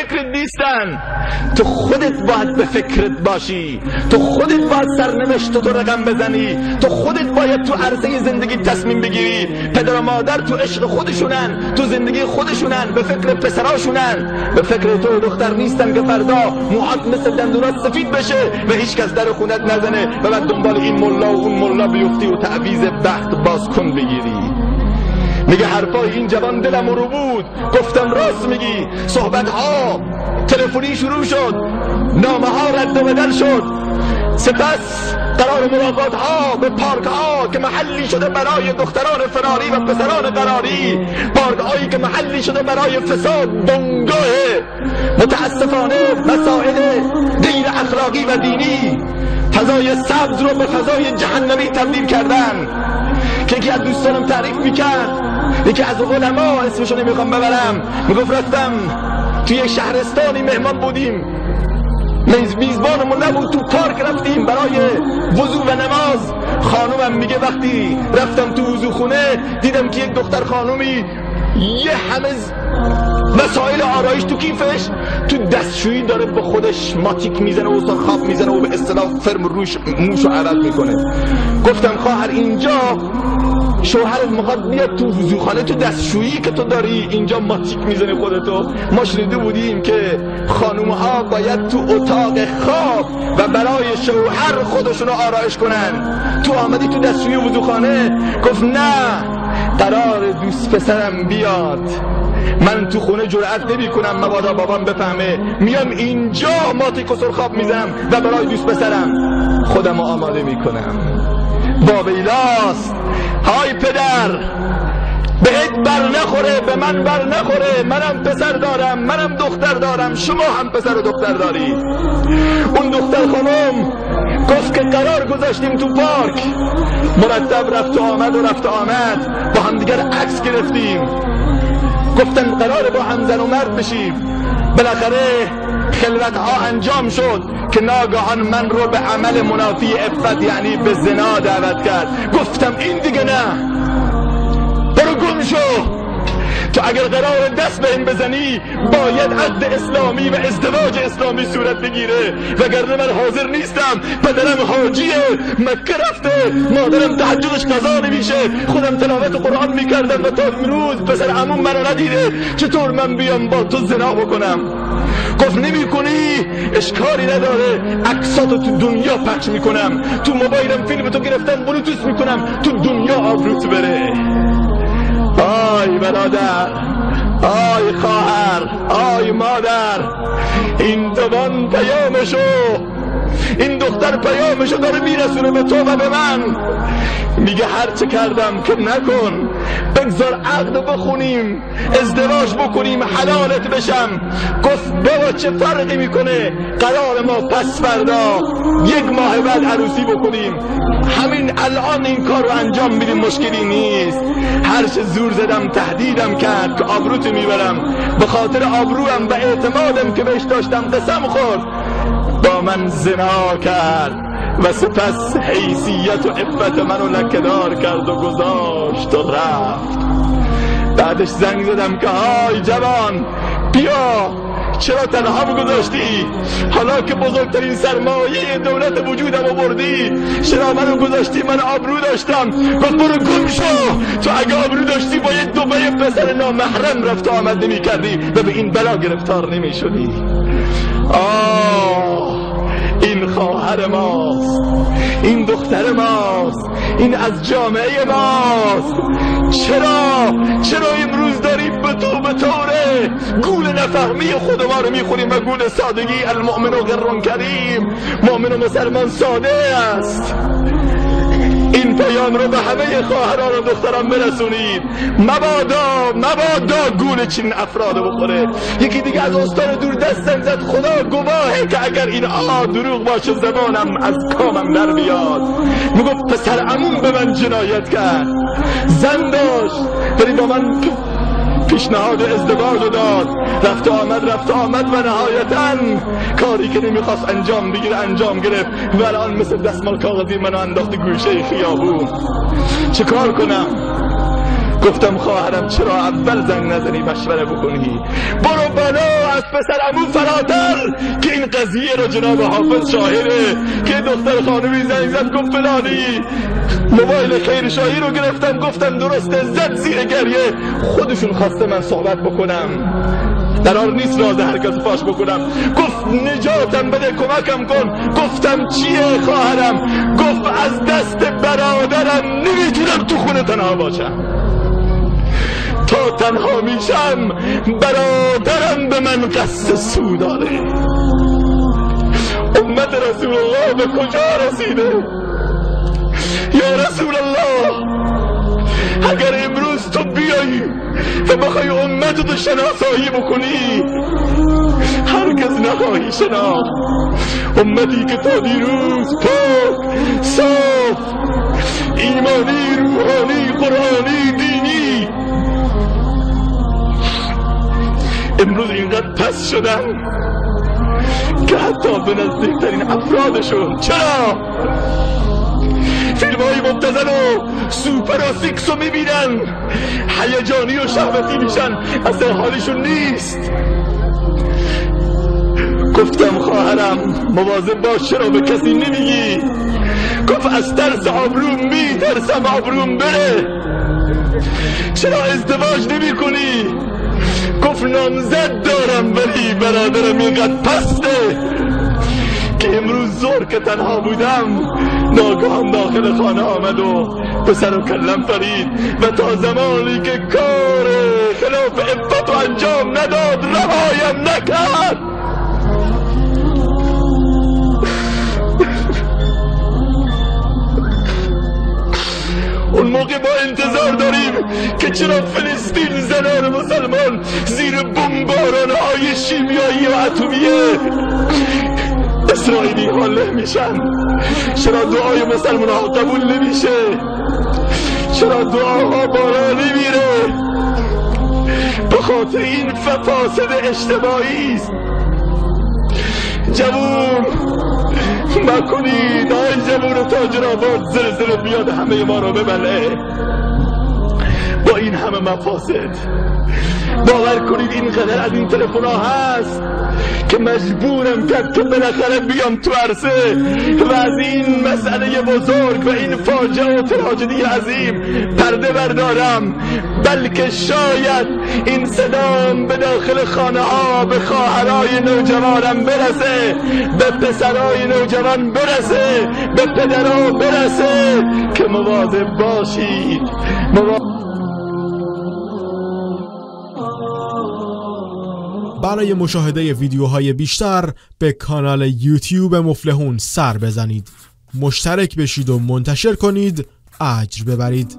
فکرت نیستن. تو خودت باید به فکرت باشی، تو خودت باید سرنوشت تو رقم بزنی، تو خودت باید تو عرصه زندگی تصمیم بگیری. پدر و مادر تو عشق خودشونن، تو زندگی خودشونن، به فکر پسراشونن، به فکر تو دختر نیستن که فردا موهات مثل دندونات سفید بشه و هیچ کس در خونت نزنه و بعد دنبال این ملا و اون ملا بیفتی و تعویض بخت باز کن بگیری. میگه حرفای این جوان دلم رو بود، گفتم راست میگی. صحبت ها تلفنی شروع شد، نامه ها رد و بدل شد، سپس قرار ملاقات ها به پارک ها که محلی شده برای دختران فراری و پسران قراری، پارک هایی که محلی شده برای فساد، بنگاه. متاسفانه مسائل غیر اخلاقی و دینی فضای سبز رو به فضای جهنمی تبدیل کردن که یکی از دوستانم تعریف میکرد، یکی از علما، اسمشو نمیخوام ببرم، میگفت رفتم توی یک شهرستانی مهمان بودیم، میزبانمون نبود، تو پارک رفتیم برای وضو و نماز. خانومم میگه وقتی رفتم تو وضو خونه دیدم که یک دختر خانومی یه همه مسائل آرایش تو کیفش، تو دستشویی داره به خودش ماتیک میزنه و خواب میزنه و به اصطلاح فرم روش موشو عرض میکنه. گفتم خواهر اینجا شوهرت میخواد بیاد تو وضوخانه، تو دستشویی که تو داری اینجا ماتیک میزنه خودتو. ما شنیده بودیم که خانومها باید تو اتاق خواب و برای شوهر خودشونو آرایش کنن، تو آمدی تو دستشویی وضوخانه. گفت نه، قرار دوست پسرم بیاد، من تو خونه جرأت نمی کنم مبادا بابام بفهمه، میام اینجا ماتیک و سرخاب میزنم و برای دوست پسرم خودم آماده میکنم. با ویلاست های پدر، بهت بر نخوره، به من بر نخوره، منم پسر دارم، منم دختر دارم، شما هم پسر و دختر داری. اون دختر خانم گفت که قرار گذاشتیم تو پارک، مرتب رفت و آمد و رفت و آمد، با هم دیگر عکس گرفتیم، گفتن قرار با هم زن و مرد بشیم. بالاخره خلوت ها انجام شد که ناگهان من رو به عمل منافی عفت یعنی به زنا دعوت کرد. گفتم این دیگه نه، برو گم شو. تو اگر قرار دست به این بزنی باید عقد اسلامی و ازدواج اسلامی صورت بگیره، وگرنه من حاضر نیستم. پدرم حاجیه، مکه رفته، مادرم تهجدش قضا نمیشه، خودم تلاوت قرآن میکردم و تا امروز پسر عموم منو ندیده، چطور من بیام با تو زنا بکنم؟ گفت نمی کنی اشکالی نداره، عکساتو تو دنیا پخش میکنم، تو موبایلم فیلم تو گرفتم بلوتوث میکنم، تو دنیا آبروت بره. آی برادر، آی خواهر، آی مادر، این جوان پیامشو، این دختر پیامشو داره میرسونه به تو و به من. میگه هر چه کردم که نکن، بگذار عقد بخونیم، ازدواج بکنیم، حلالت بشم. گفت بابا چه فرقی میکنه، قرار ما پس فردا 1 ماه بعد عروسی بکنیم، همین الان این کار رو انجام میدیم، مشکلی نیست. هر چه زور زدم تهدیدم کرد که آبروت میبرم، به خاطر آبروام و اعتمادم که بهش داشتم قسم خورد، با من زنا کرد و سپس حیثیت و عفت منو لکه‌دار کرد و گذاشت و رفت. بعدش زنگ زدم که های جوان بیا، چرا تنها گذاشتی؟ حالا که بزرگترین سرمایه دولت وجودم رو بردی، چرا منو گذاشتی؟ من آبرو داشتم. گفت برو گم شو، تو اگه آبرو داشتی با یک دوبه پسر نامحرم رفت و آمد نمی کردی و به این بلا گرفتار نمی شدی. این خواهر ماست، این دختر ماست، این از جامعه ماست. چرا امروز داریم به طوره گول نفهمی خود ما رو میخوریم و گول سادگی؟ المؤمن و غر کریم، مؤمن و مسلمان ساده است. این پیام رو به همه خواهران و دختران برسونید، مبادا گول چین افراد بخوره. یکی دیگه از استان دور دستم زد، خدا گواهه که اگر این دروغ باشه زبانم از کامم در بیاد. میگفت پسر عموم به من جنایت کرد، زن داشت ولی با من پیشنهاد ازدواج داد، رفت آمد و نهایتاً کاری که نمیخواست انجام بگیره انجام گرفت و الان مثل دستمال کاغذی منو انداخت گوشه خیابون. چه کار کنم؟ گفتم خواهرم چرا اول زنگ نزنی مشوره بکنی؟ برو بالا از پسر عمو فراتر که این قضیه رو جناب حافظ شاهده که دختر خانومی زنگ زد گفت فلانی. موبایل خیر شاهی رو گرفتم گفتم درسته، زد زیر گریه. خودشون خواسته من صحبت بکنم، قرار نیست راز هر کس فاش بکنم. گفت نجاتم بده، کمکم کن. گفتم چیه خواهرم؟ گفت از دست برادرم نمیتونم تو خونه تنها باشم، تا تنها میشم برادرم به من قصد سو داره. امت رسول الله به کجا رسیده؟ یا رسول الله، اگر امروز تو بیایی و بخوای امت رو شناسایی بکنی، هرگز نخواهی شناخت امتی که تا دیروز پاک، صاف، ایمانی، روحانی، قرآنی، دینی، امروز اینقدر پس شدن که حتی به نزدیکترین افرادشون چرا فیلم های مبتذل و سوپر و سیکس رو میبینن، هیجانی و شهوتی میشن، اصلا حالشون نیست. گفتم خواهرم مواظب باش، چرا به کسی نمیگی؟ گفت از ترس آبروم میترسم آبروم بره. چرا ازدواج نمی کنی؟ گفت نامزد دارم ولی برادرم اینقدر پسته که امروز ظهر که تنها بودم ناگهان داخل خانه آمد و به سر و کلم پرید و تا زمانی که کار خلاف عفت و انجام نداد رهایم نکرد. اون موقع با انتظار داریم که چرا فلسطین زنان مسلمان زیر بمباران‌های شیمیایی و اتمیه اسرائیلی حاله میشن، چرا دعای مسلمان ها قبول نمیشه؟ چرا دعاها بالا نمیره؟ به خاطر این فاسد اجتماعی است. جوون مکنید، آی جوون تاجر آباد زلزله بیاد همه ما رو ببله. با این همه مفاسد باور کنید اینقدر از این تلفن ها هست که مجبورم کرد که بالاخره بیام تو عرصه و از این مسئله بزرگ و این فاجعه و تراژدی عظیم پرده بردارم، بلکه شاید این صدام به داخل خانه ها به خواهرای نوجوانم برسه، به پسرای نوجوان برسه، به پدرها برسه که مواظب باشید. برای مشاهده ویدیوهای بیشتر به کانال یوتیوب مفلحون سر بزنید، مشترک بشید و منتشر کنید، اجر ببرید.